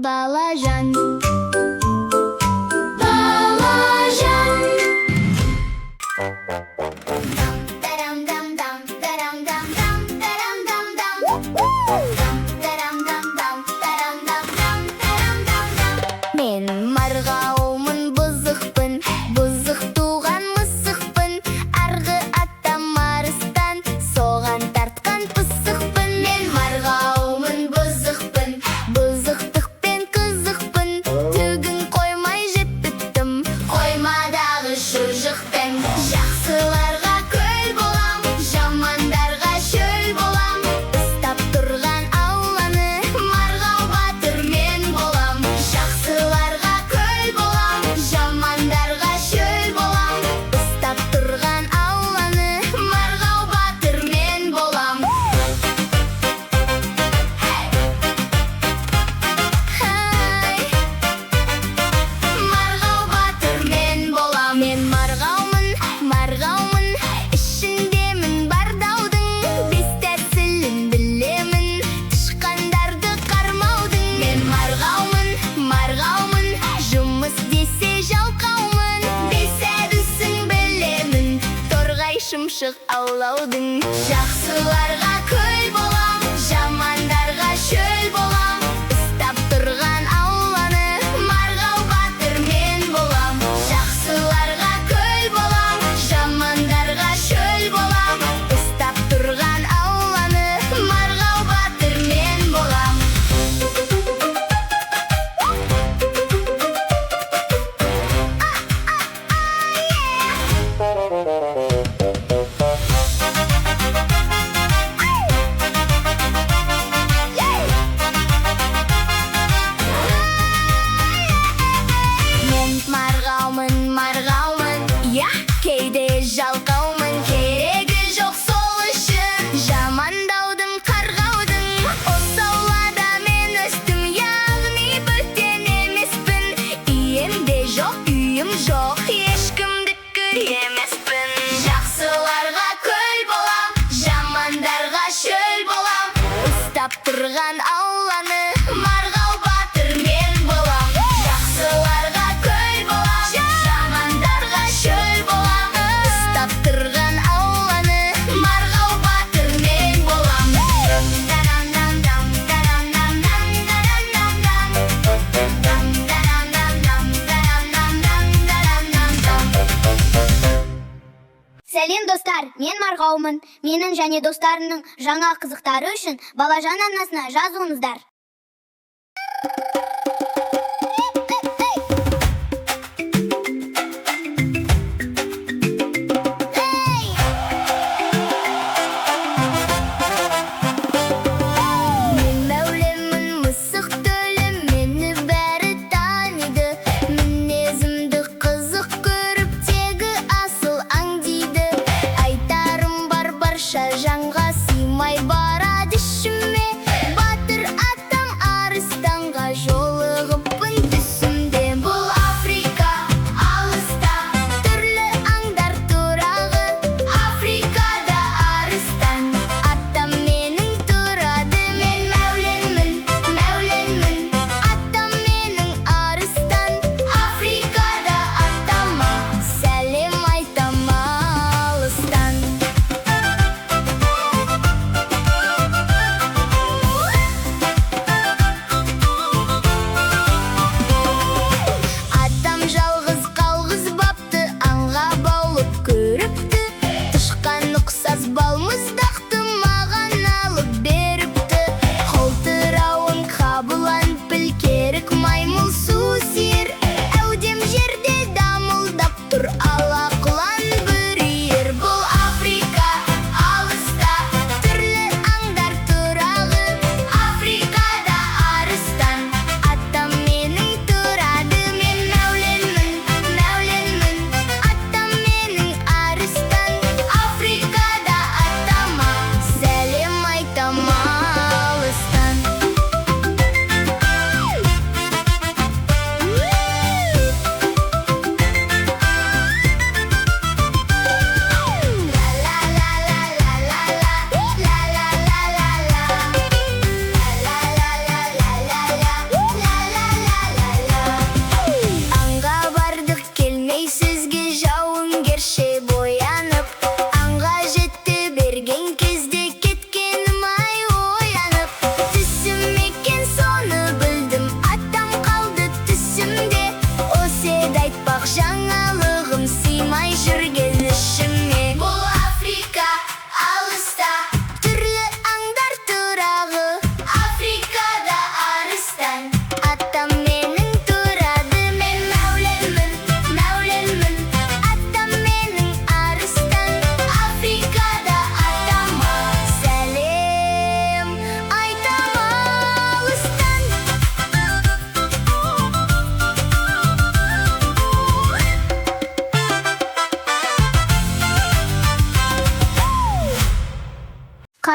Балажан. Балажан. Мен марғауымын, бұзықпын, бұзық туған мысықпын. Арғы аттам арыстан, соған тартқан пысықпын. Мен марғауымын, бұзықпын, бұзықтықпен қызықпын. Түгін қоймай жеп біттім, қоймадағы шұжықпен. Жақсыларға көл болам, жамандарға шөл болам. Ұстап тұрған Алланы, марғау батыр мен болам. Жақсыларға көл болам, жамандарға шөл болам. Ұстап тұрған Алланы, марғау батыр мен болам. Марғау батыр мен болам. Мен марғаумын, марғаумын, ішіндемін бар даудың. Бес тәсілін білемін, тышқандарды қармаудың. Мен марғаумын, марғаумын, жұмыс десе жалқаумын. Бес әдісін білемін, торғай шымшық аулаудың. Жақсыларға көл болам, жамандарға шөл болам. Ұстап тұрған Алланы, марғау батыр мен болам. Жақсыларға көл болам, жамандарға шөл болам. Ұстап тұрған Алланы, марғау батыр мен болам. Мен марғаумын, марғаумын, я, кейде жалқаумын. Керегі жоқ сол үшін жамандаудың, қарғаудың. Осы аулада мен өстім, яғни бөтен емеспін. Иемде жоқ, үйім жоқ, ешкімдікі емеспін. Жақсыларға көл болам, жамандарға шөл болам. Ұстап тұрған Алланы, марғау батыр мен болам. Жақсыларға көл болам, жамандарға шөл болам. Ұстап тұрған Алланы, марғау батыр мен болам. Сәлем достар, мен марғаумын. Менің және достарымның жаңа қызықтары үшін Балажан арнасына жазылыңыздар. Мен мәулемін, мысық төлім, мені бәрі таниды. Мінезімді қызық көріп, тегі асыл аңдиды. Айтарым бар барша жанға, сыймай барады ішіме. Батыр атам арыстанға жол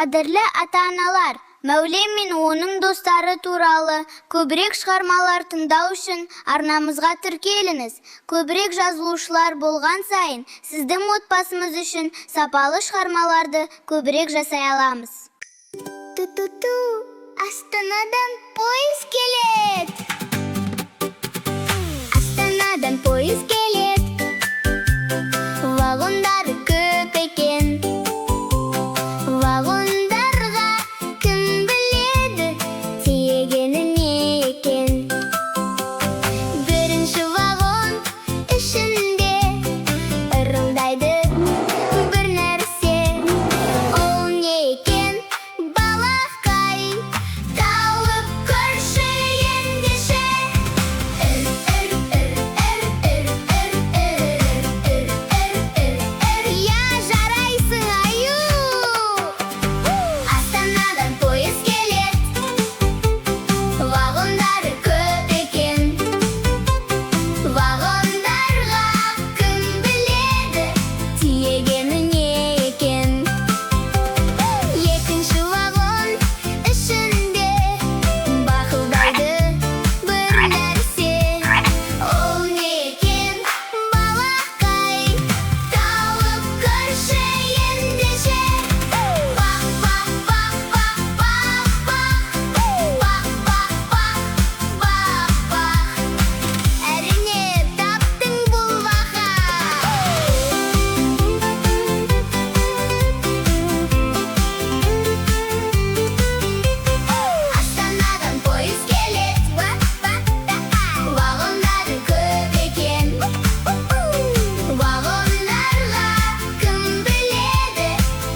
Қадірлі ата-аналар, Мәулен мен оның достары туралы көбірек шығармалар тыңдау үшін арнамызға тіркеліңіз. Көбірек жазылушылар болған сайын, сіздің отбасымыз үшін сапалы шығармаларды көбірек жасай аламыз. Ту-ту-ту, Астанадан пойыз келет. Астанадан пойыз келет. Вагондары көп екен. Вагондарға кім біледі, тиегені не екен. Бірінші вагон ішінде ырылдайды бір нәрсе. Ол не екен? Балақай, тауып көрші ендеше. Я жарайсың аю. Астанадан пойыз келет. Вагондары көп екен. Вагондарға кім біледі, тиегені не екен. Екінші вагон ішінде бақылдайды бір нәрсе. Ол не екен? Балақай, тауып көрші ендеше. Бақ, бақ, бақ, бақ, бақ, бақ. Бақ, бақ, бақ, бақ, бақ. Әрине таптың бұл бақа. Астанадан пойыз келет. Вагондары көп екен. Вагондарға кім біледі,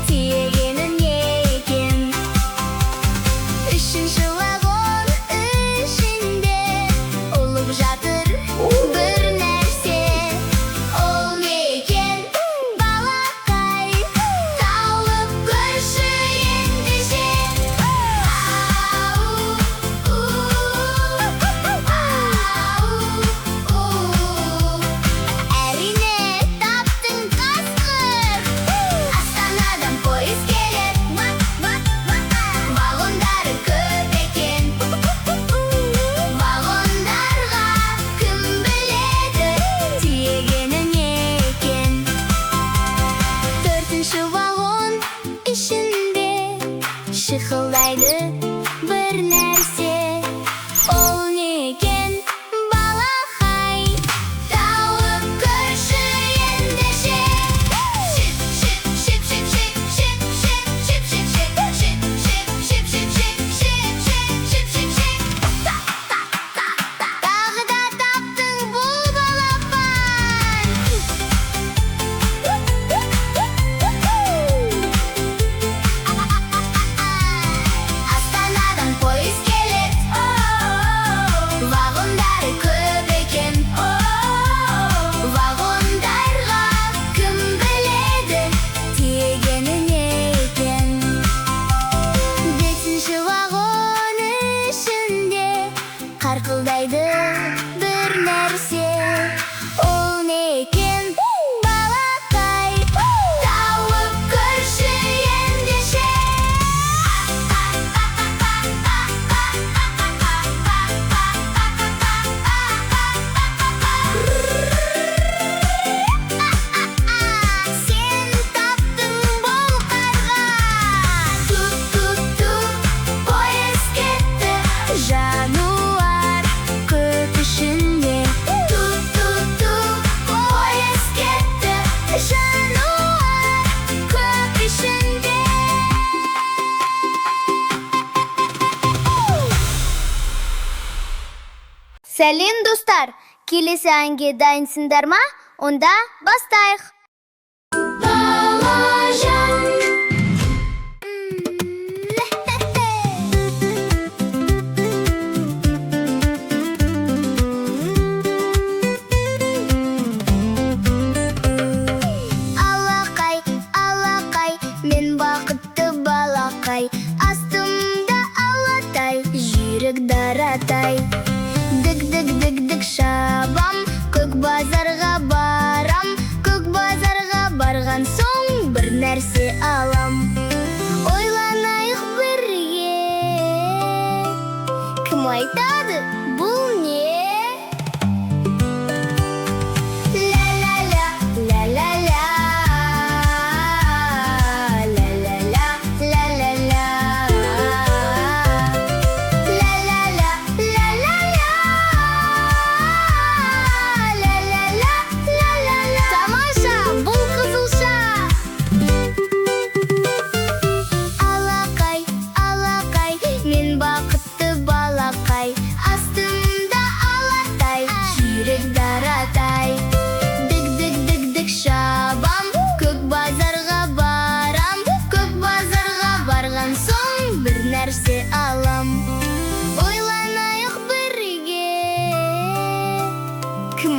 тиегені не екен. Үшінші вагон ішінде ұлып жатыр бір нәрсе. Ол не екен? Балақай, тауып көрші ендеше. Әрине таптың қасқыр. Астанадан пойыз келет. Вагондары көп екен. Вагондарға кім біледі, тиегені не екен. Төртінші вагон ішінде шықылдайды бір нәрсе. Ол не екен? Балақай, тауып көрші ендеше. Шип, шип, шип, шип, шип, шип, шип, шип, шип, шип, шип, шип, шип, шип, шип, шип, шип, шип, шип. Тағы да таптың бұл балапан. Астанадан пойыз келет. Вагондары көп екен. Вагондарға кім біледі, тиегені не екен. Бесінші вагон ішінде қарқылдайды бір нәрсе. Ол не екен? Балақай, тауып көрші ендеше. Сен таптың бұл қарға. Ту-ту-ту, пойыз кетті. Жануар көп ішінде. Ту-ту-ту, пойыз кетті. Жануар көп ішінде. Сәлем достар, келесі әнге дайынсыңдар ма? Онда бастайық. Балажан. Алақай, алақай, мен бақытты балақай. Астымда алатай, жүйрік даратай. Дік-дік-дік-дік шабам, көк базарға барам. Көк базарға барған соң бір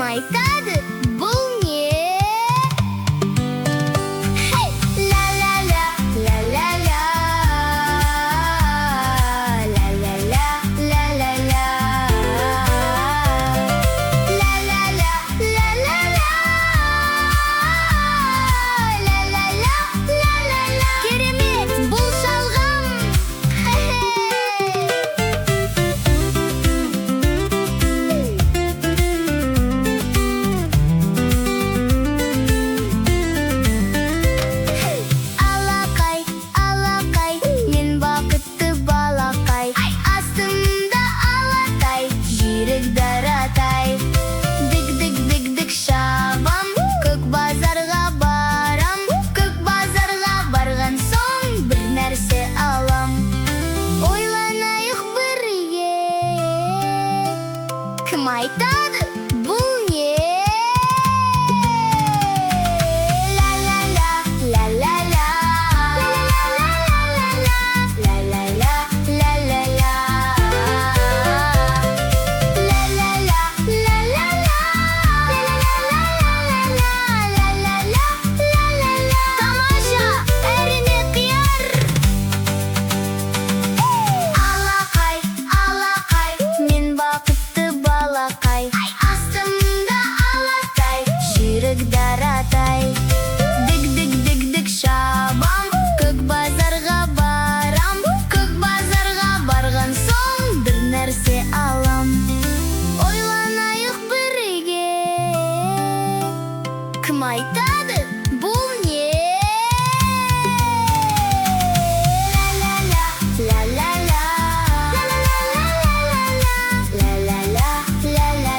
Кім айтады, бұл не? Ла-ла-ла, ла-ла-ла, ла-ла-ла, ла-ла-ла, ла-ла-ла, ла-ла-ла, ла-ла-ла, ла-ла-ла. Керемет, бұл шалғам. Алақай, алақай, мен бақытты балақай. Астымда алатай, жүйрік даратай. Дік-дік-дік-дік шабам, көк базарға барам. Көк базарға барған соң бір нәрсе алам. Ойланайық бірге. Кім айтады, бұл не? Ла-ла-ла, ла-ла-ла, ла-ла-ла, ла-ла-ла, ла-ла-ла, ла-ла-ла, ла-ла-ла, ла-ла-ла. Тамаша, әріне қияр. Алақай, алақай, мен бақытты балақай. Астымда алатай, жүйрік даратай. Дік-дік-дік-дік шабам, көк базарға барам. Көк базарға барған соң бір нәрсе алам. Ойланайық бірге. Кім айтады, бұл не? Ла-ла-ла, ла-ла-ла, ла-ла-ла, ла-ла-ла, ла-ла-ла,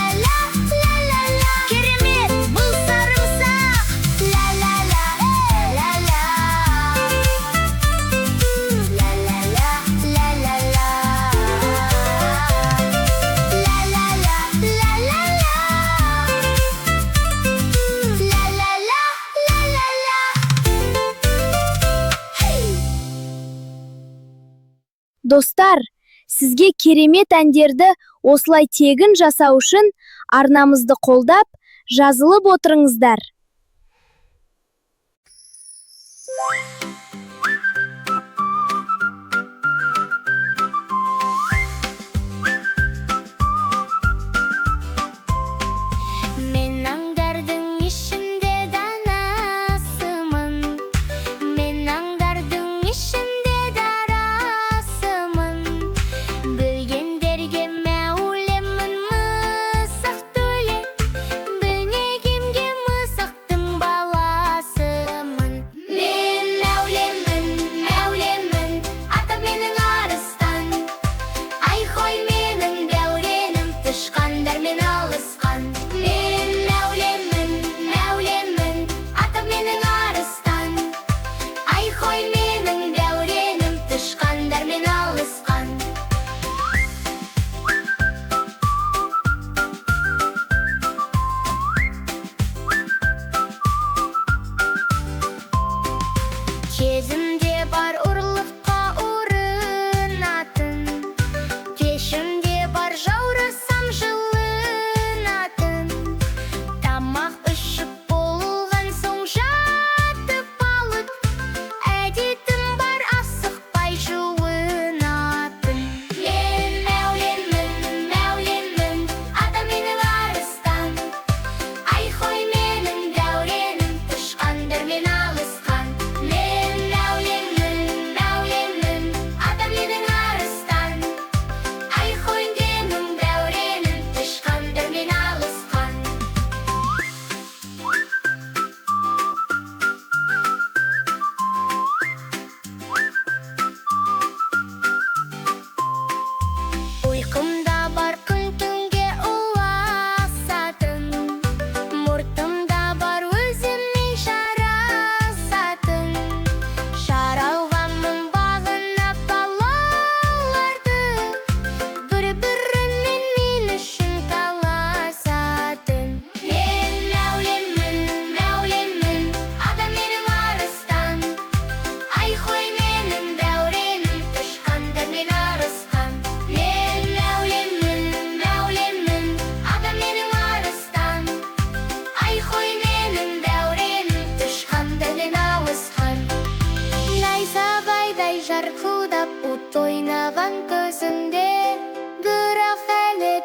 ла-ла-ла, ла-ла-ла, керемет, бұл сарымсақ. Ла-ла-ла, ла-ла-ла, ла-ла-ла, ла-ла-ла, Достар, сізге керемет әндерді осылай тегін жасау үшін арнамызды қолдап, жазылып отырыңыздар. Мен аңдардың ішінде данасымын. Мен аңдардың ішінде дарасымын. Білгендерге мәулемін мысық төле. Білмегенге мысық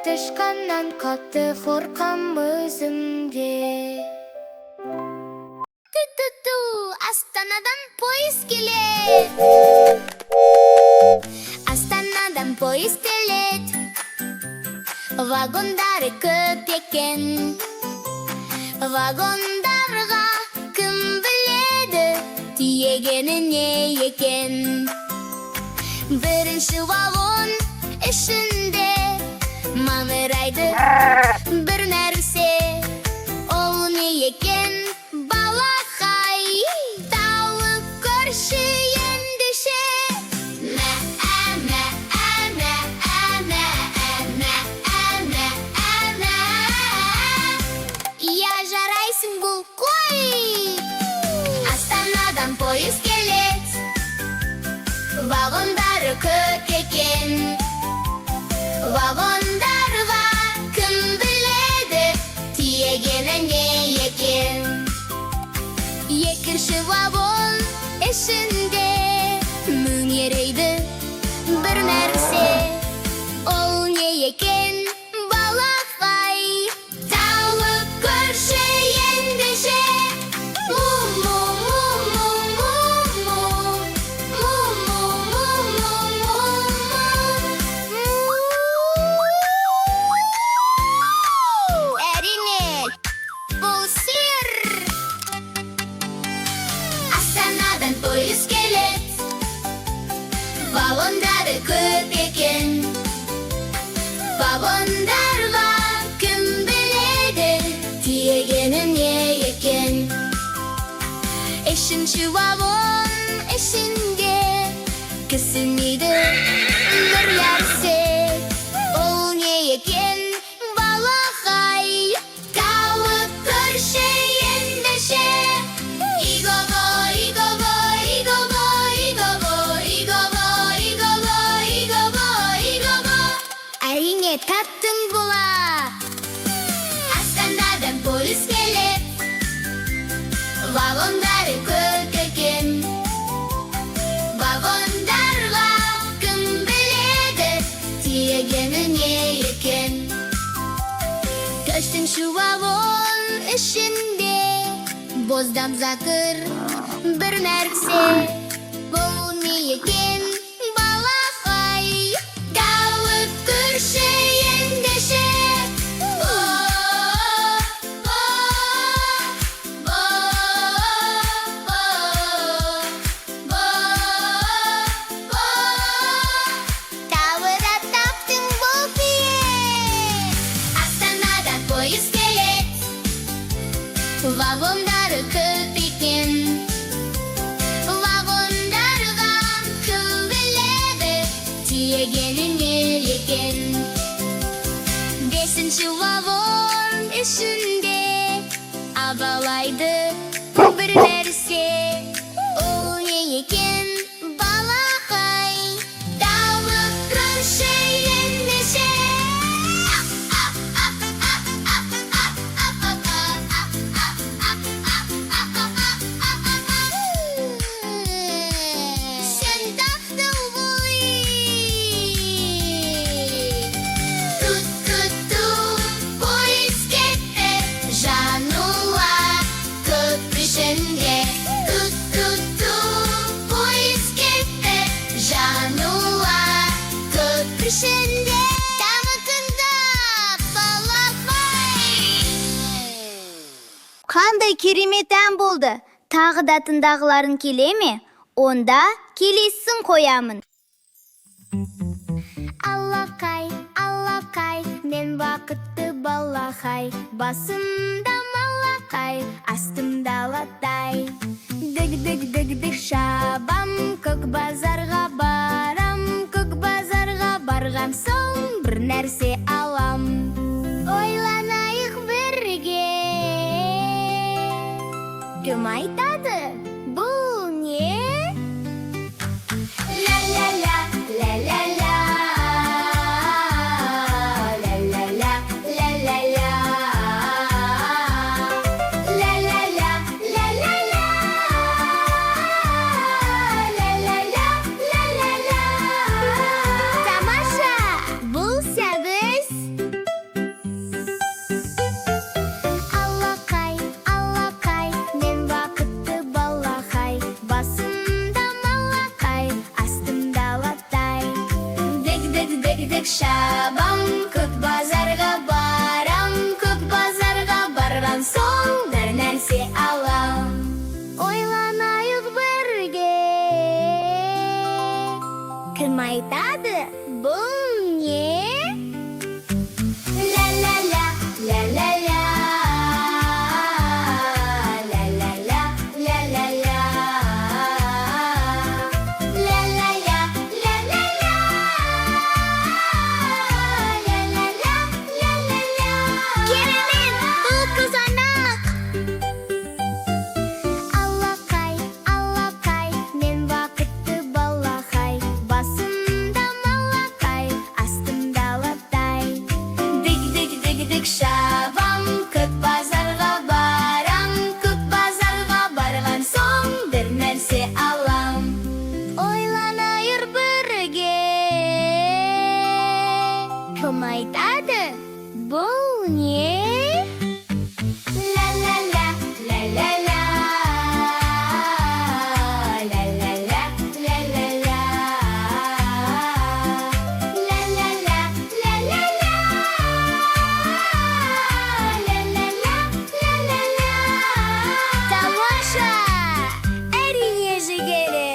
тышқаннан қатты қорқам өзімде. Ту-ту-ту, Астанадан пойыз келеді. Астанадан пойыз келеді. Вагондары көп екен. Вагондарға кім біледі, тиегені не екен. Бірінші вагон ішінде маңырайды бір нәрсе. Ол не екен, балақай? Тауып көрші ендеше. Мә, әмә, әмә, әмә, әмә, әмә, әмә. Я жарайсың бұл қой. Астанадан пойыз келеді. Вагондары көп екен. Вагондарға кім біледі, тиегені не екен. Екінші вагон ішінде мөңерейді бір нәрсе. Ол не екен, балақай? Тауып көрші ендеше. Әрине, бұл сыр. Астанадан пойыз келеді. Вагондары көп екен. Вагондарға кім біледі, тиегені не екен. Үшінші вагон ішінде кісінейді бір нәрсе. Ол не екен, балақай? Тауып көрші ендеше. Иго-го, иго-го, иго-го, иго-го, иго-го, иго-го, иго-го, иго-го. Әрине, таптың бола. Астанадан пойыз келеді. Вагондары көп екен. Вагондарға кім біледі, тиегені не екен. Төртінші вагон ішінде боздам закыр бір нәрсе. Бұл не екен, балақай? Тауып көрші ендеше. Тауыра таптың бұл бие. Астанадан пойыз келеді. Вагондары көп екен. Вагондарға кім біледі, тиегені не екен. Бесінші вагон ішінде абалайды бір нәрсе. Ол не екен, балақай? Тауып көрші ендеше. Сен таптың ғой. Ту-ту-ту, пойыз кетті. Жанула көп ішінде. Ту-ту-ту, пойыз кетті. Жанула көп ішінде. Тамақында балақай. Қандай керемет ән болды. Тағы да тыңдағыларың келе ме? Онда келесін қоямын. Алақай, алақай, мен бақытты балақай. Басымда малақай, астымда латай. Дөг-дөг-дөг-дөг шабам, көк базарға барам. Көк базарға барған соң бір нәрсе алам. Ойланайық бірге. Кім айтады? Бұл не? Ля-ля-ля, ля-ля-ля. Ля-ля-ля, ля-ля-ля. Ля-ля-ля, ля-ля-ля. Ля-ля-ля, ля-ля-ля. Тамаша! Бұл сәбіз шабам, көк базарға барам, көк базарға барған соң бір нәрсе алам. Ойланайық бірге, кім айтады бұл не? Ля-ля-ля, ля-ля-ля, ля-ля-ля, ля-ля-ля, ля-ля-ля, ля-ля-ля, ля-ля-ля, ля-ля-ля. Керемет, бұл қызанақ! Алақай, алақай, мен бақытты балақай, басымда малақай, астымда латай. Дик-дик-дик-дик шабам, көк базарға барам, көк базарға барған соң бір нәрсе алам. Ойланайық бірге, кім айтады бұл не? Ля-ля-ля, ля-ля-ля, ля-ля-ля, ля-ля-ля, ля-ля-ля, ля-ля-ля, ля-ля-ля, ля-ля-ля. Тамаша! Әрине жігері!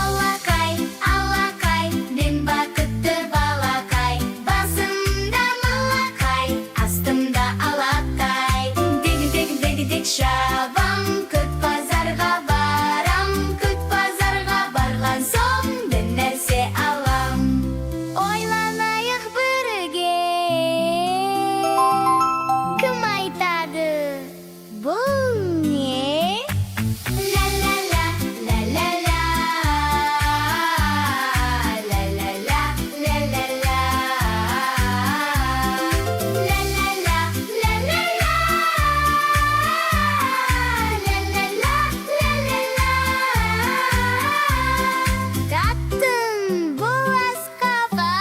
Алақай, алақай, мен бақытты балақай, басымда малақай, астымда алақай. Дик-дик-дик-дик шабам, көк базарға барам, көк базарға барған соң бір нәрсе алам. Ойланайық бірге, кім айтады бұл не? Ля-ля-ля, ля-ля-ля, ля-ля-ля, ля-ля-ля, ля-ля-ля, ля-ля-ля, ля-ля-ля, ля-ля-ля. Таттым бұл асқаға.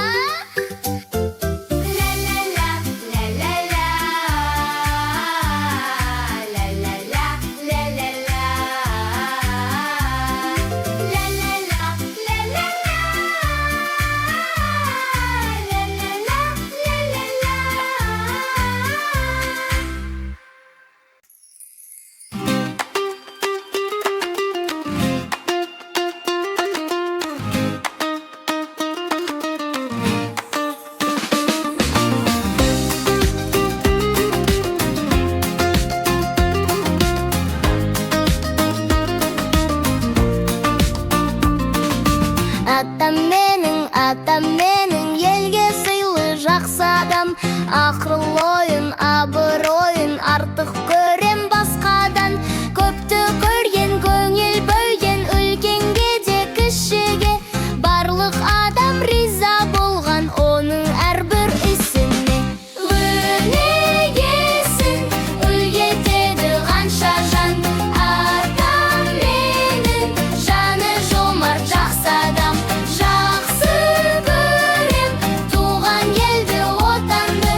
Ля-ля-ля, ля-ля-ля, ля-ля-ля, ля-ля-ля, ля-ля-ля, атам менің елге сыйлы жақсы адам. Ақыл ойын, абыройын артық көрем басқадан. Көпті көрген, көңіл бөлген, үлкенге де кішіге. Барлық адам риза болған оның әрбір ісіне. Өнегесін үлгетеді қанша жан. Атам менің жаны жомарт жақсы адам. Жақсы көрем туған елді, отанды.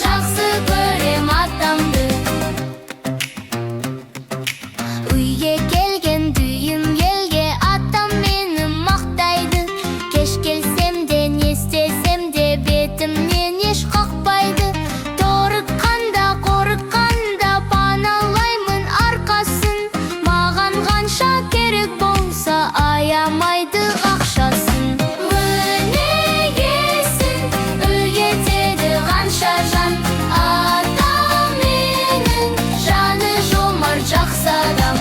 Жақсы көрем атамды. Үйге келген дүйім елге атам мені мақтайды. Кеш келсем де не істесем де бетімнен еш қақпайды. Торыққанда қорыққанда паналаймын арқасын. Маған қанша керек болса аямайды ақшасын. Өнегесін үлгетеді қанша жан. Атам менің жаны жомарт жақсы адам.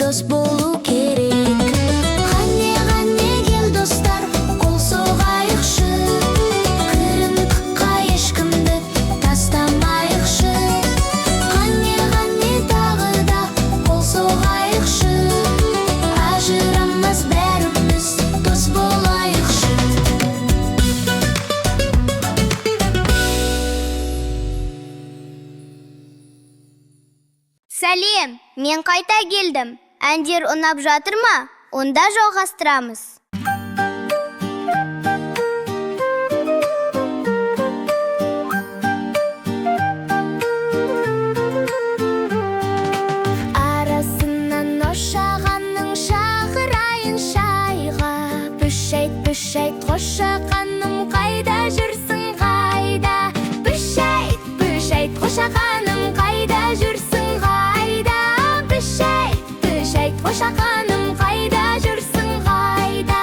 дос болу керек. Қане кел достар, қол соғайықшы, қырындыққа ешкімді тастамайықшы. Қане тағы да қол соғайықшы, ажырамас бәріміз дос болайықшы. Сәлем, мен қайта келдім. Әндер ұнап жатыр ма? Онда жалғастырамыз. Арасынан ошағанның шақырайын шайға. Бүш айт, қошақаным, қайда жүрсің, қайда? Бүш айт, қошақаным, қайда жүрсің, қайда? Бүш айт, қошақаным, қайда жүрсің, қайда?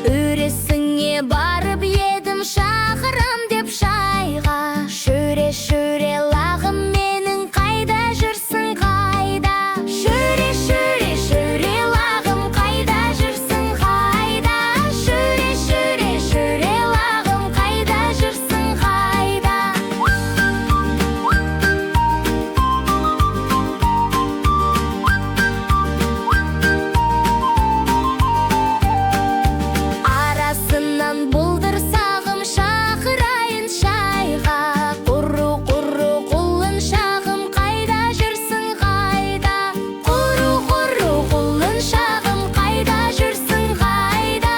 Өресіңе барып едім, шақырам деп шайға. Шөре лағым менің, қайда жүрсің, қайда? Шөре лағым, қайда жүрсің, қайда? Шөре лағым, қайда жүрсің, қайда? Арасынан бұлдыр сағым, шақырайын шайға. Құру құлын шағым, қайда жүрсің, қайда? Құру құлын шағым, қайда жүрсің, қайда?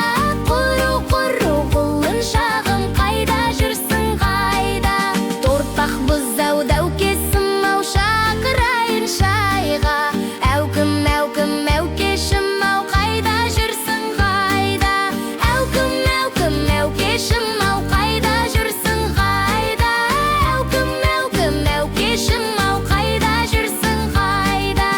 Құру құлын шағым, қайда жүрсің, қайда? Тортақ бұзау дәукесім ау, шақырайын шайға. Әукім, әукешім ау, қайда жүрсің, қайда? Әукім, әукешім ау, қайда жүрсің, қайда? Әукім, әукешім ау, қайда жүрсің, қайда?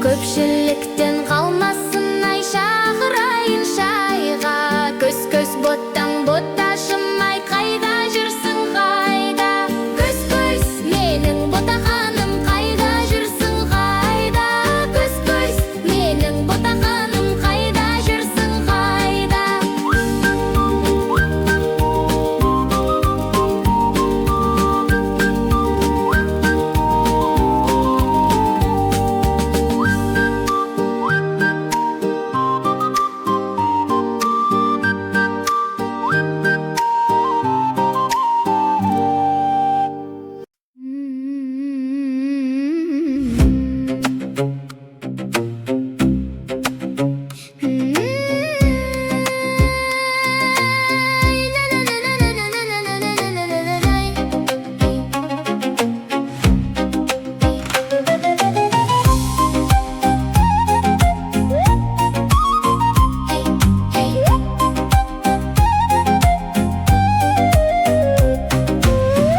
Көпшіліктен қалмасын, ай, шақырайын шайға. Көз боташым, ай, қайда жүрсің, қайда? Көз менің ботақаным, қайда жүрсің, қайда? Көз менің ботақаным, қайда жүрсің, қайда?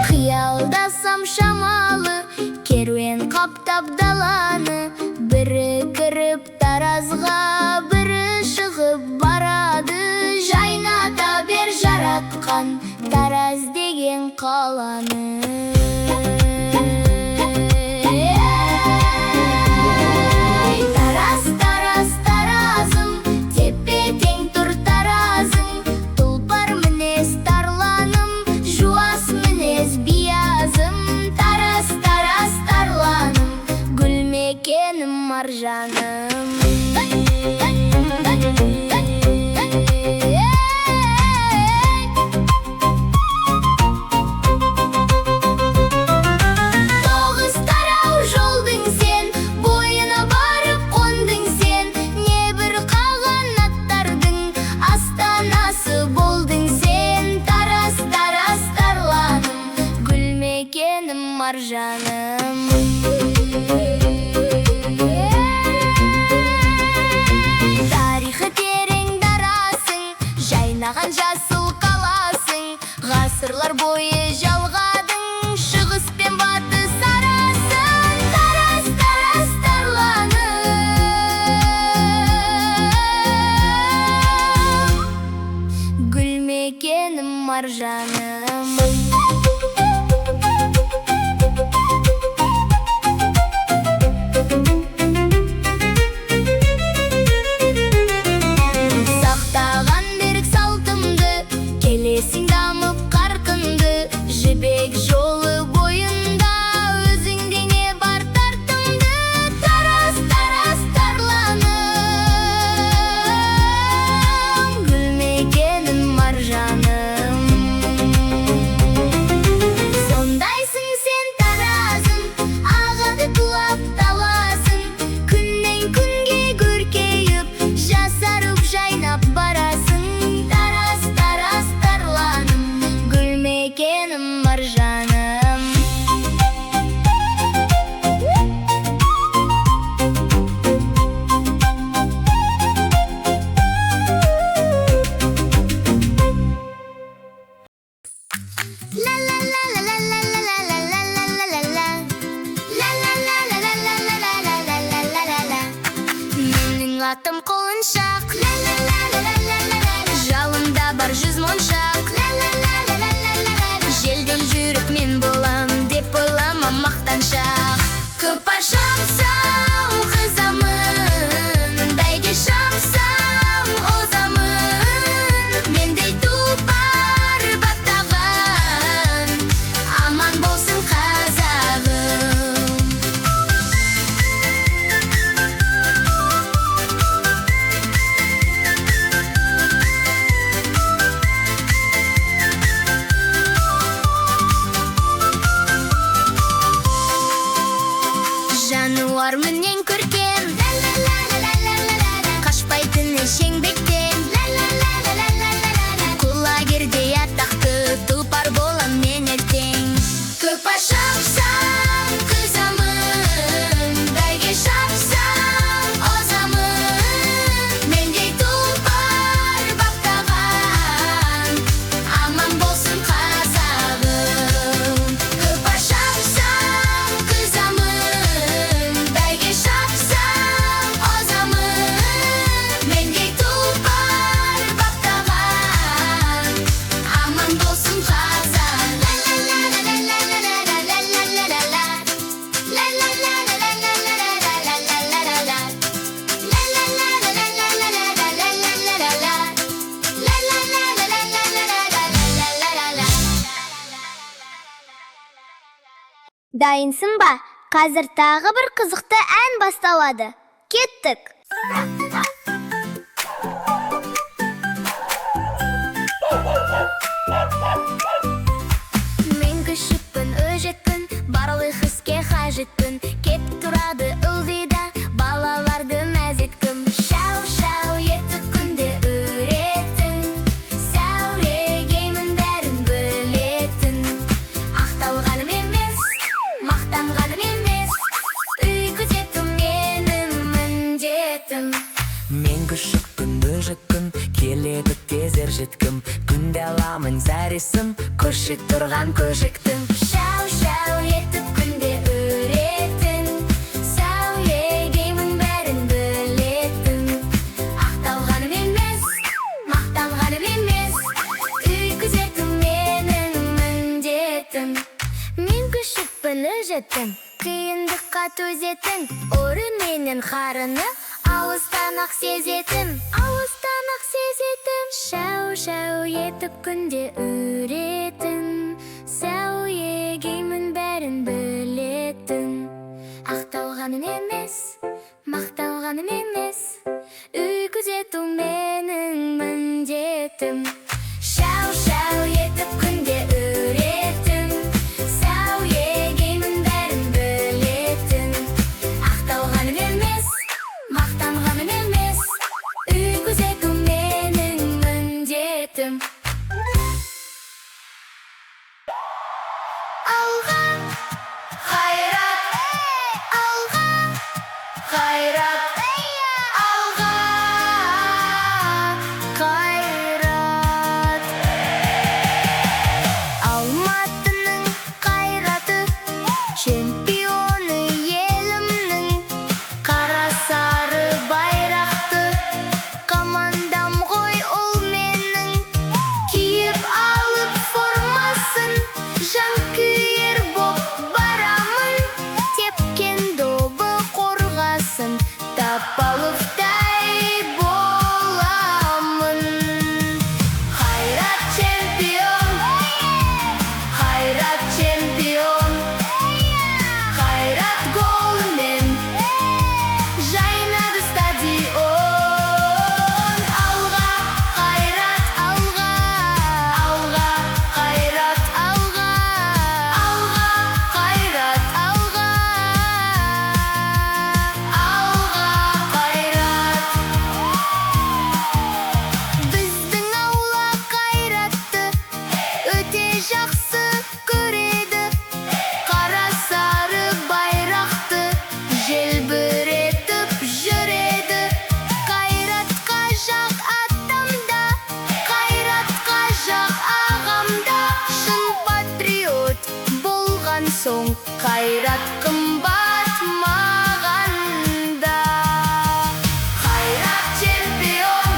Қиялдасам шамалы, керуен қаптап даланы. Бірі кіріп таразға, бірі шығып барады. Жайната бер жаратқан тараз деген қаланы. Таразым, тепе-тең тұр таразың. Тұлпар мінез тарланым, жуас мінез биязым. Тараз тарланым, гүл мекенім маржаным. Тоғыз тарау жолдың сен, бойына барып қондың сен. Небір қағанаттардың астанасы болдың сен. Тараз тарланым, гүл мекенім маржаным. Тарихы терең дарасың, жайнаған жасыл қаласың. Ғасырлар бойы жалғадың, шығыс пен батыс жануар менен көркем. Қашпайтын шеңбектен. Құлагердей атақты тұлпар болам мен ертең. Көп ашапсам күзамын, бәйге шапсам озамын. Мендей тұлпар баптаған, аман болсын қазағым. Көп ашапсам күзамын, бәйге шапсам озамын. Мендей тұлпар баптаған, аман болсын қазағым. Дайынсың ба? Қазір тағы бір қызықты ән басталады. Кеттік! Мен күшікпін, өжетпін, барлық іске қажетпін. Кеп тұрады ылдида, балаларды мәз еткім. Шау-шау етіп күнде үретін, сәурегеймін бәрін білетін. Ақталғаным емес, мақтанғаным емес, үй күзету менің міндетім. Мен күшікпін, өжікпін, келеді тез жеткім. Күнде аламын зәресін, көшік тұрған көшіктің. Шау-шау етіп күнде үретін, сәулегеймін бәрін білетін. Ақталғаным емес, мақтанғаным емес, үй күзету менің міндетім. Мен күшікпін, өжетін, қиындыққа төзетін, ұры менен қарыны алыстан ақ сезетін, алыстан ақ сезетін. Шау-шау етіп күнде үретін, сәулегеймін бәрін білетін. Ақталғаным емес, мақталғаным емес, үй күзету менің міндетім. Шау-шау етіп күнде үретін, сәулегеймін бәрін білетін. Ақталғаным емес, мақтанғаным емес, үй күзету менің міндетім. Алға қайрат, алға қайрат, алға қайрат. Алматының қайраты, чемпионы елімнің. Қара сары байрақты, командам ғой ол менің. Киіп алып формасын, жанкүйер боп барамын. Тепкен добы қорғасын, Тапаловтай боламын. Қайрат чемпион, қайрат чемпион, қайрат голымен жайнады стадион. Алға қайрат, алға, алға қайрат, алға, алға қайрат, алға, алға қайрат. Біздің аула қайратты өте жақсы көреді. Қара сары байрақты желбіретіп жүреді. Қайратқа жақ атамда, қайратқа жақ ағамда. Шын патриот болған соң, қайрат қымбат мағанда. Қайрат чемпион,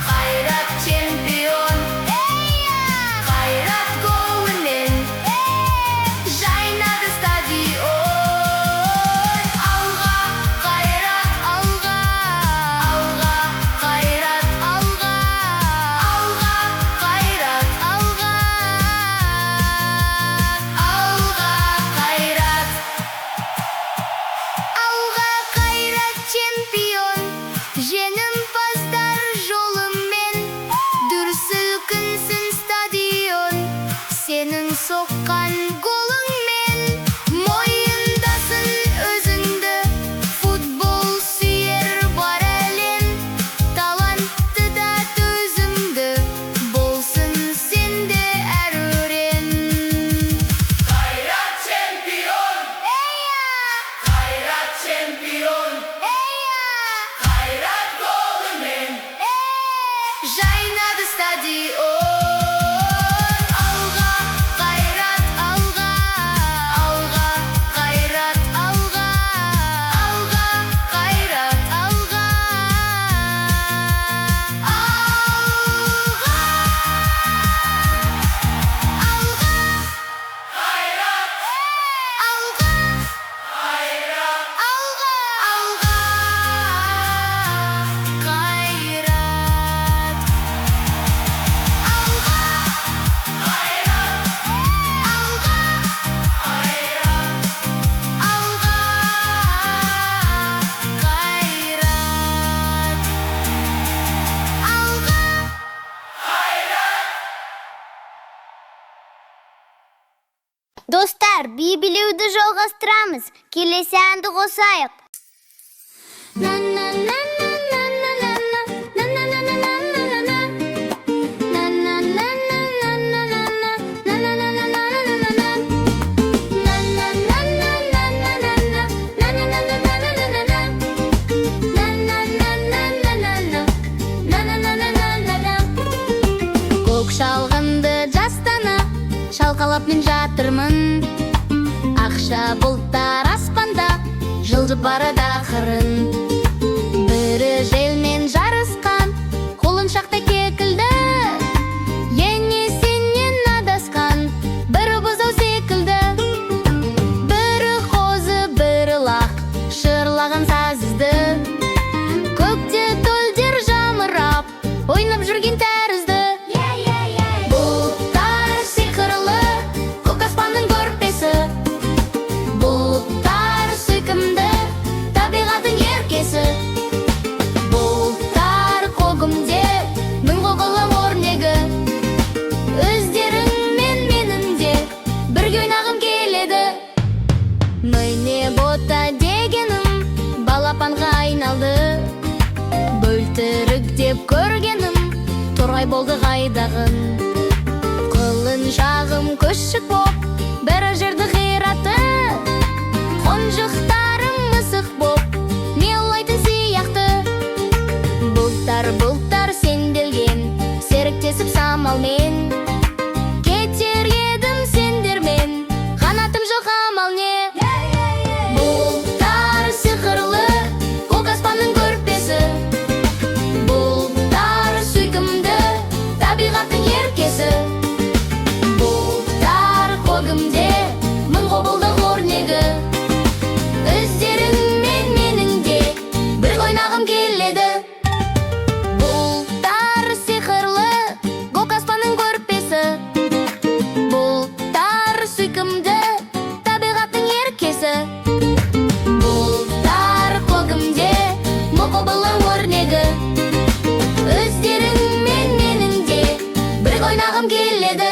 қайрат чемпион, қайрат голымен жайнады стадион. Алға қайрат, алға, алға қайрат, алға, алға қайрат, алға, алға қайрат. би билеуді жалғастырамыз. Келесі әнді қосайық. Көк шалғынды жастана шалқалап мен жатырмын. Ақша бұлттар аспанда жылжып барады ақырын. Бірі желмен жарысқан құлыншақтай кекілді. Ене сенен адасқан бірі бұзау секілді. Бірі қозы бірі лақ шырлаған сазызды. Көкте төлдер жамырап ойнап жүрген тәрізді. Бұлттар сиқырлы көк аспанның көрпесі. Бұлттар сүйкімді табиғаттың еркесі. Бұлттар көгімде мың қоғылым өрнегі. Өздерің мен менің де бірге ойнағым келеді. Міне бота дегенім балапанға айналды. Бөлтірік деп көргенім торғай болды қайдағын. Құлыншағым күшік боп бәрі жерді қиратты. Қонжықтарым мысық боп мелайтын сияқты. Бұлттар сенделген серіктесіп самалмен. Кетер едім сендермен қанатым жоқ амал не. Бұлттар сиқырлы көк аспанның көрпесі. Бұлттар сүйкімді табиғаттың еркесі. Бұлттар көгімде мың құбылдық өрнегі. Өздерің мен менің де бір ойнағым келеді. Бұлттар сиқырлы көк аспанның көрпесі. Бұлттар сүйкімді табиғаттың еркесі. Бұлттар көгімде мың құбылдық өрнегі. Өздерің мен менің де бір ойнағым келеді.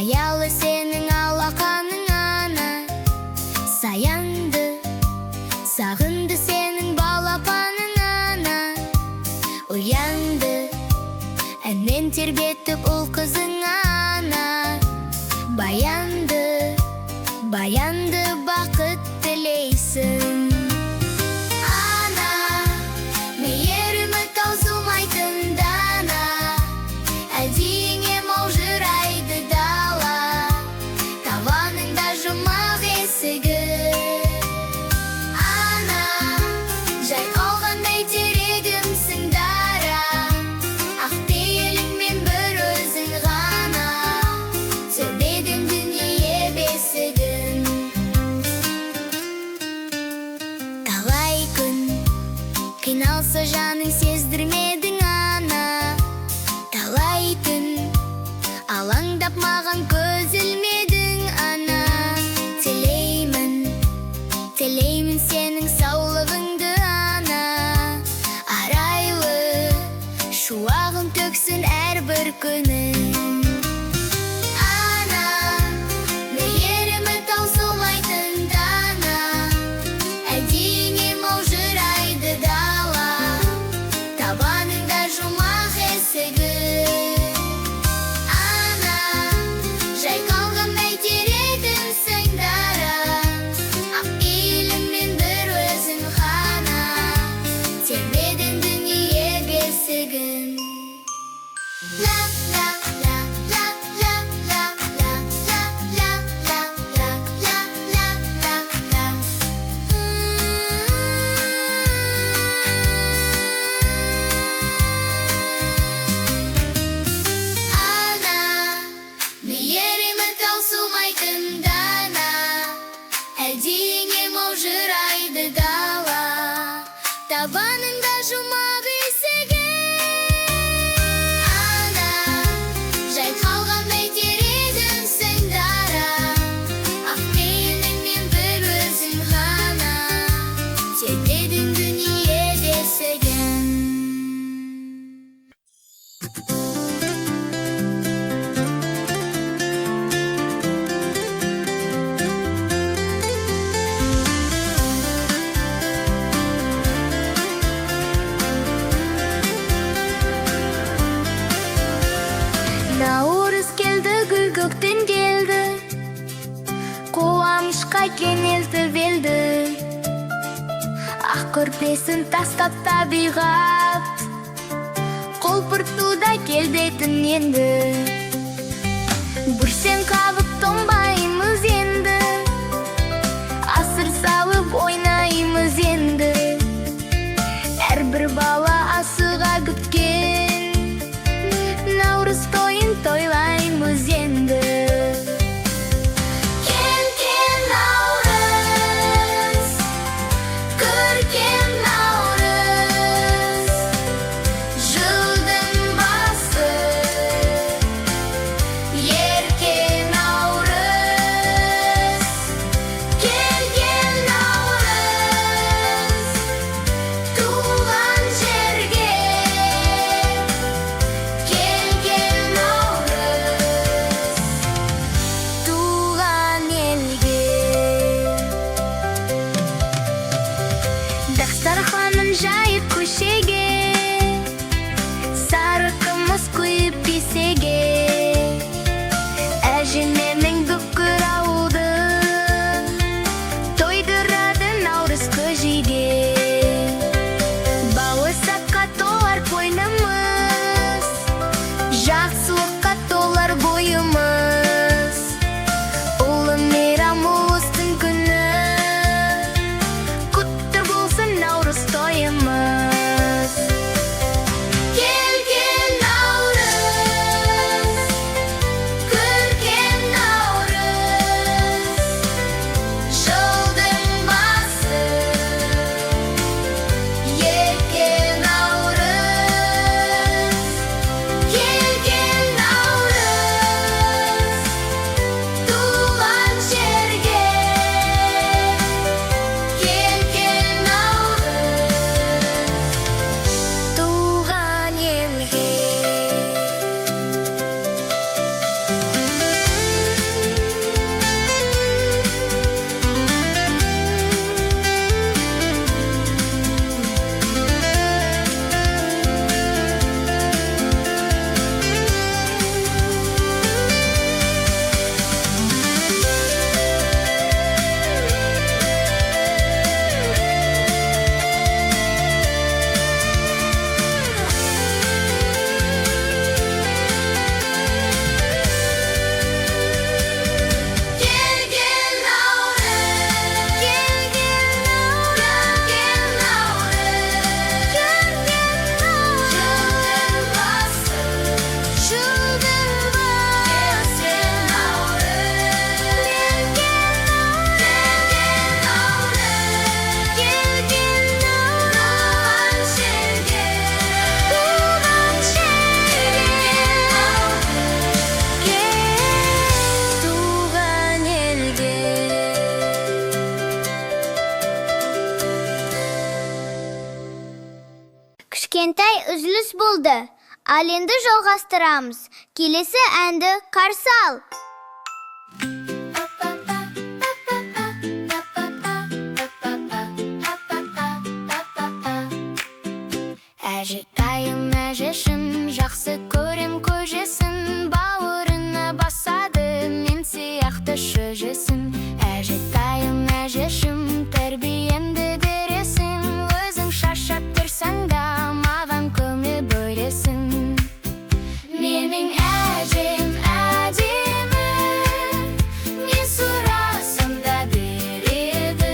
Аялы сенің алақаның ана. Саянды, сағынды сенің балапаның ана. Уянды, әннен тербетіп ұл қызың ана. Баянды, бақыт тілейсің. Ана, мейірімі таусылмайтын дана. Әдейіңе маужырайды дала. Таваныңда жұмақ есігі. Ана, жай қалғандай терегімсің дара. Ақ пейіліңмен бір өзің ғана. Төбедің дүние бесігін. кенелтіп елді, ақ көрпесін тастап табиғат, қолпыртуда келбетін енді. Бүрсен қағып тонбаймыз енді, асыр салып ойнаймыз енді. Әрбір бала асыға күткен наурыз тойын тойлаймыз енді. Келген наурыз, көрген наурыз, жылдың басы, еркен наурыз. Келген наурыз, туған жерге, келген наурыз, туған елге. Дастарханын жайып көшеге, сары қымыз құйып кесеге, әжененің бүкір ауылды тойдырады наурыз көжеге. Бауырсаққа толар қойнымыз, жақсылыққа толар бойымыз. Ұлы мейрам ұлыстың күні, құтты болсын наурыз тойымыз. Келген наурыз, көрген наурыз, жылдың басы, еркен наурыз. Келген наурыз, туған жерге, келген наурыз, туған елге. Келген наурыз, келген наурыз, келген наурыз, жылдың басы, келген наурыз, келген наурыз, туған жерге, туған елге. Кішкентай үзіліс болды. Ал енді жалғастырамыз. Келесі әнді қарсы ал. Әжетайым әжешім, жақсы көрем көжесін, бауырына басады мен сияқты шөжесін. Әжетайым әжешім, тәрбиемді бересің, өзің шаршап тұрсаң да маған көңіл бөлесің. Менің әжем әдемі, не сұрасам да береді,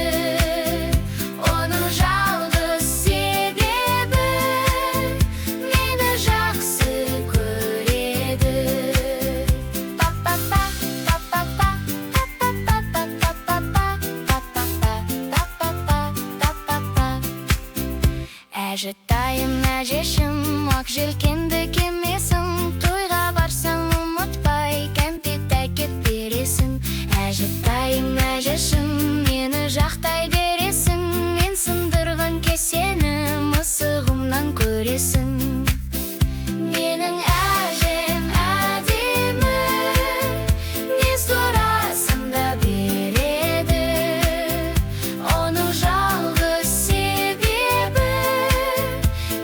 оның жалғыз себебі мені жақсы көреді. Па-па-па, па-па-па, па-па-па-па-па-па, па-па-па-па-па-па-па. Әжетайым әжешім, ақ желкенді кемесің, тойға барсаң ұмытпай кәмпит әкеп бересің. Әжетайым әжешім, мені жақтай бересің, мен сындырған кесені мысығымнан көресің. Менің әжем әдемі, не сұрасам да береді, оның жалғыз себебі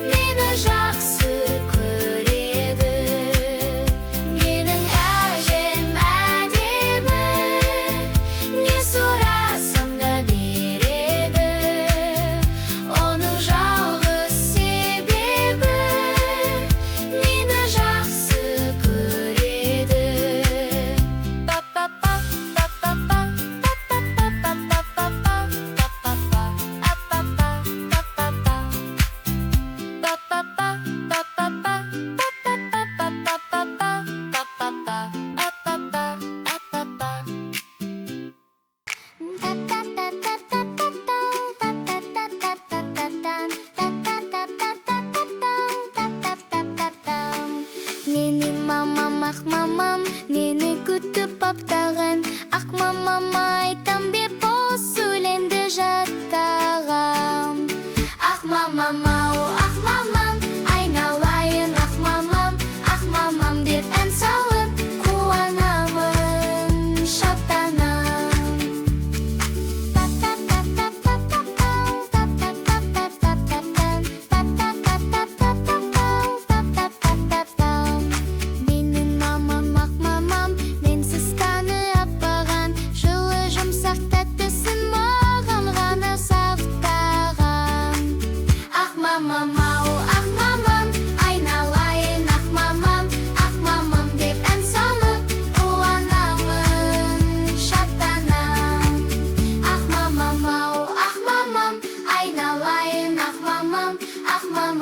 мені жақсы көреді.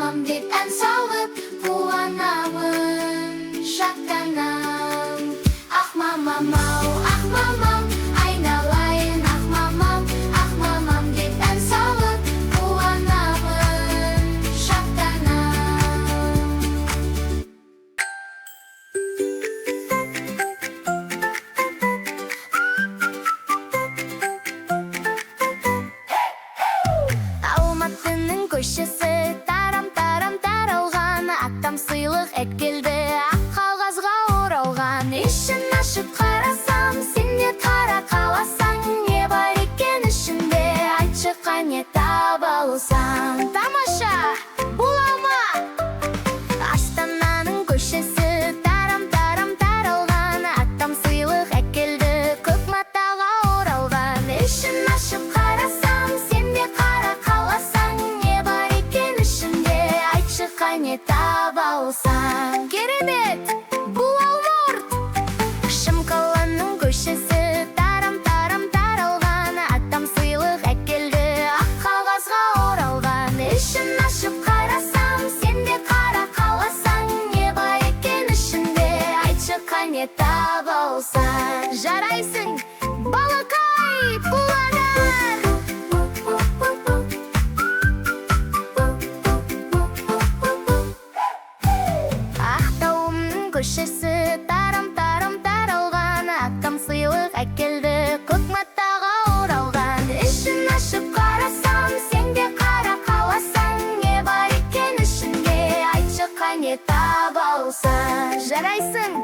mamam деп ән салып, қуанамын, шаттанам. Ақ мамам, айналайын, ақ мамам деп ән салып, қуанамын, шаттанам. Алматының көшесі тарам-тарам таралған, аттам сыйлық әкелді, ақ қағазға оралған. Ішін ашып қарасам, сен де қара қаласаң, не бар екен ішінде, айтшы қане таба алсаң. Тамаша, бола ма? Астананың көшесі тарам-тарам таралған, аттам сыйлық әкелді, көк матаға оралған. Ішін ашып қарасам, сен де қара қаласаң, не бар екен ішінде, айтшы қане таба алсаң. Керемет, бұл алмұрт. Шымкаланың көшесі тарам-тарам таралған, аттам сыйлық әкелді, ақ қағазға оралған. Ішін ашып қарасам, сен де қара қаласаң, не бар екен ішінде, айтшы қане таба алсаң. Жарайсың, балақай, пуланар. Ақтауымның көшесі тарам-тарам таралған, аттам сыйлық әкелді, көк матаға оралған. Ішін ашып қарасам, сен де қара қаласаң, не бар екен ішінде, айтшы қане таба алсаң. Жарайсың,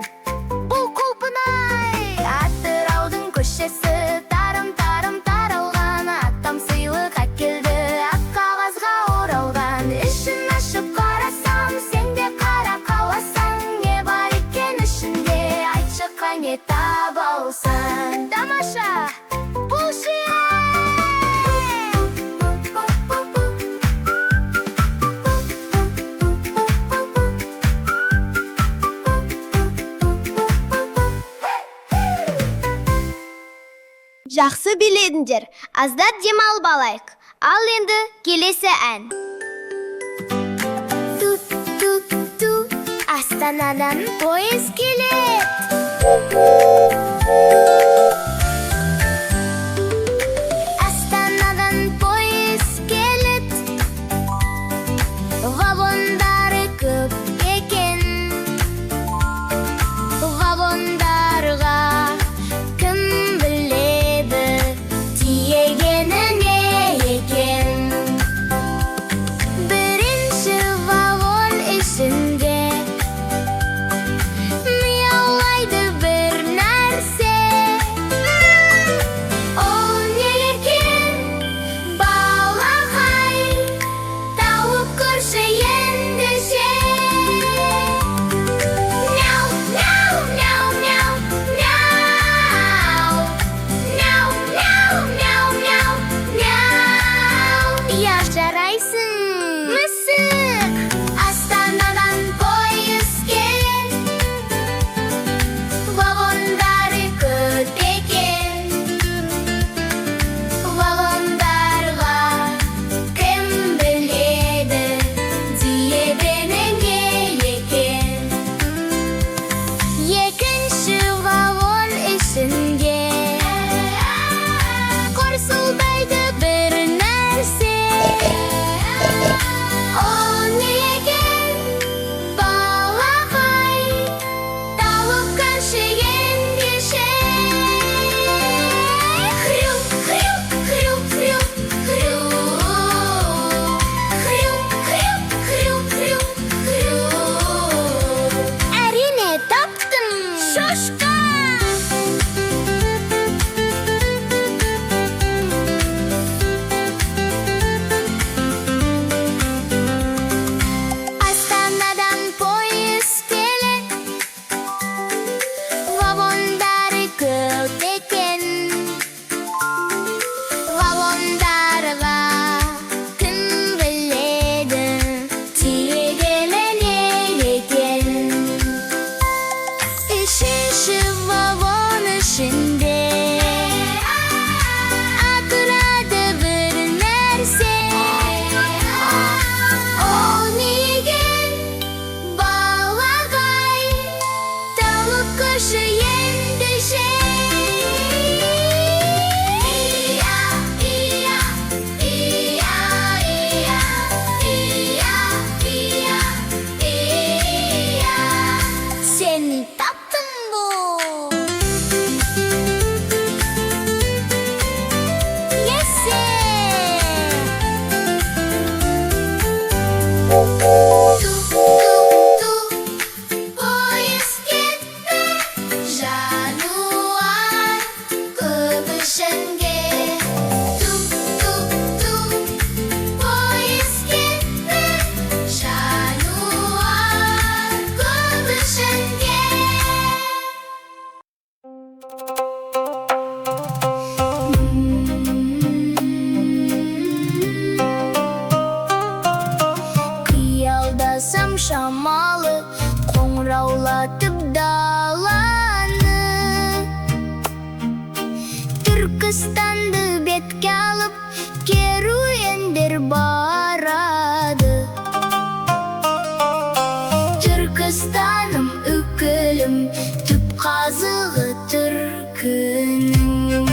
бұл құлпынай. Атыраудың көшесі тарам-тарам таралған, аттам сыйлық әкелді, ақ қағазға оралған. Ішін ашып қарасам, сен де қара қаласаң, не бар екен ішінде, айтшы қане таба алсаң. Тамаша, бұл ше! Жақсы биледіңдер, аздап демалып алайық. Ал енді келесі ән. Ту-ту-ту, Астанадан пойыз келет. Астанадан пойыз келет. Вагондары көп екен. Вагондарға кім біледі, тиегені не екен. Бірінші вагон ішінде мияулайды бір нәрсе. Түркістанды бетке алып, керуендер барады. Түркістаным үкілім, түп қазығы түркінің.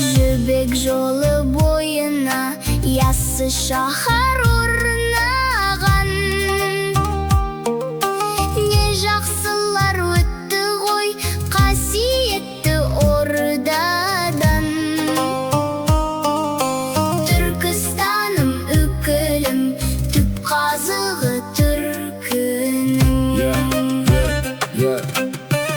Жібек жолы бойына яссы шахар орнаған. Не жақсылар өтті ғой қасиетті ордадан. Түркістаным үкілім, түп қазығы түркінің.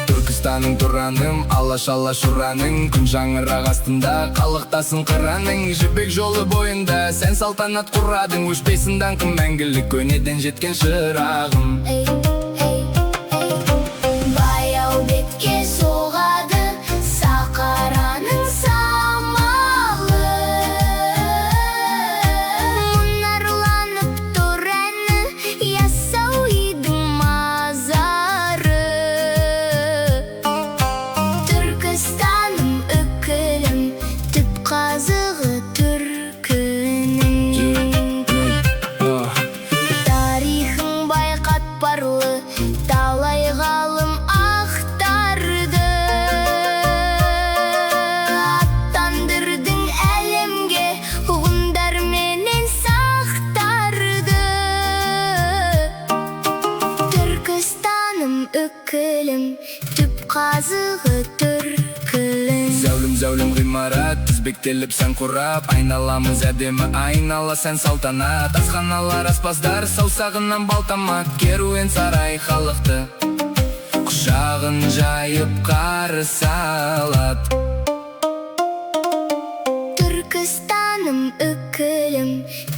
Түркістаның тұраным, алаш-алаш ұраның, күн жаңғырақ астында қалықтасын қыраның. Жібек жолы бойында сән салтанат құрадың, өшпейсін даңқым мәңгілік көнеден жеткен шырағым. Баяу бетке соғады Сақараның самалы. Мұнарланып тұр әні Яссауидің мазары. Түркістаным үкілім, түп қазығы түркінің. Тарихың байқатпарлы, талай ғалым ақтарды. Аттандырдың әлемге, ұғымдар менен сақтарды. Түркістаным үкілім, түп қазығы түркінің. Зәулім ғимарат, тізбектеліп сән құрап, айналамыз әдемі, айнала сән салтанат. Асханалар, аспаздар, саусағынан балтамақ, керуен сарай халықты құшағын жайып қарсы алат. Түркістаным үкілім,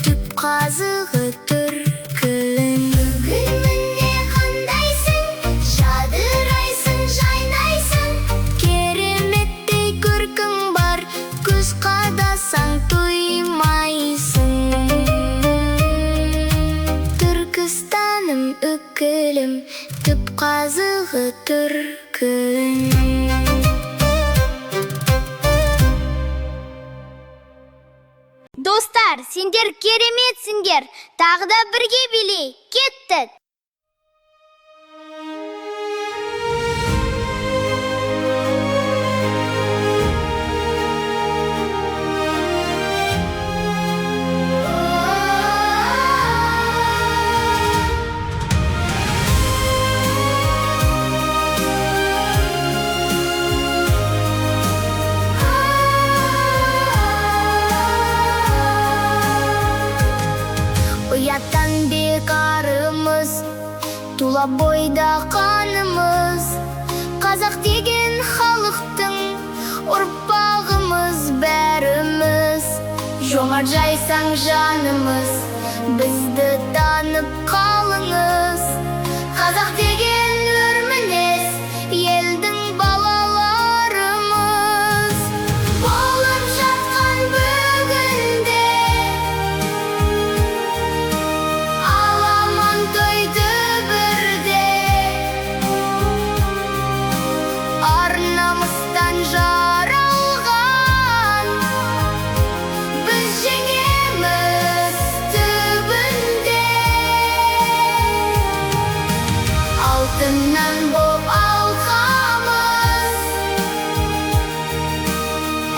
түп қазығы түркінің. Үкіліміне қандайсың, жадырайсың, жайнайсың. Кереметтей көркің бар, көз қадасаң тоймайсың. Түркістаным үкілім, түп қазығы түркінің. Достар, сендер кереметсіңдер. Тағы да бірге билей. Кеттік. Ұяттан бекарымыз, тула бойда қанымыз. Қазақ деген халықтың ұрпағымыз бәріміз. Жоңар жайсаң жанымыз, бізді танып қалыңыз. Қазақ деген өрмінез, елдің балаларымыз. Болып жатқан бүгінде аламан тойды бірде. Ар-намыстан жаралған біз жеңеміз түбінде. Алтыннан боп алқамыз,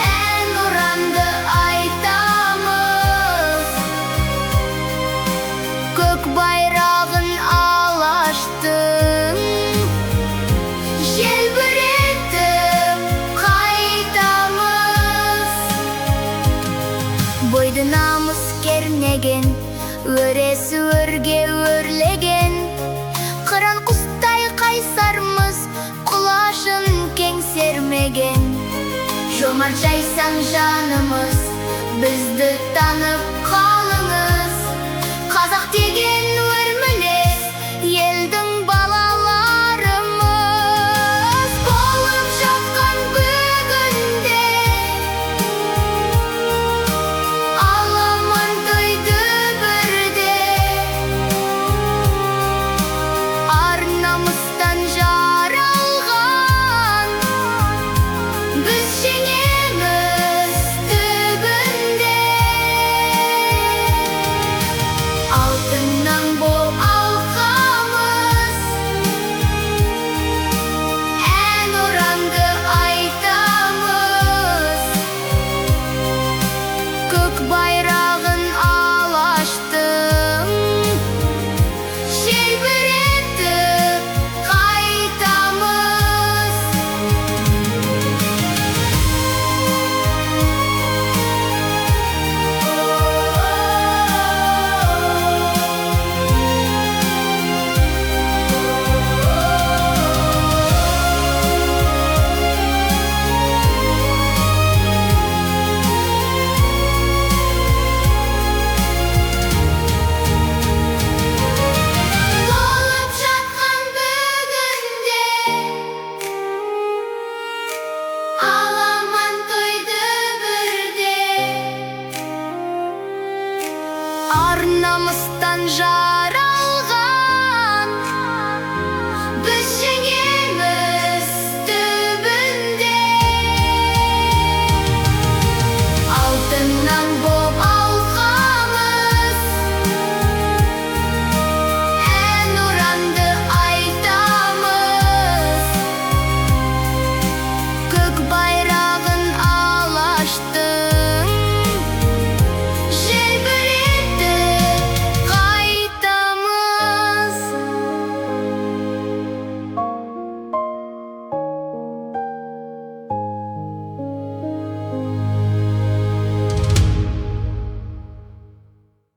ән ұранды айтамыз. Көк байрағын алаштың желбіретіп қайтамыз. Бойды намыс кернеген, өресі өрге өрлеген. Қыран құстай қайсармыз, құлашын кең сермеген. Жомарт жайсаң жанымыз, бізді танып қалыңыз. Қазақ деген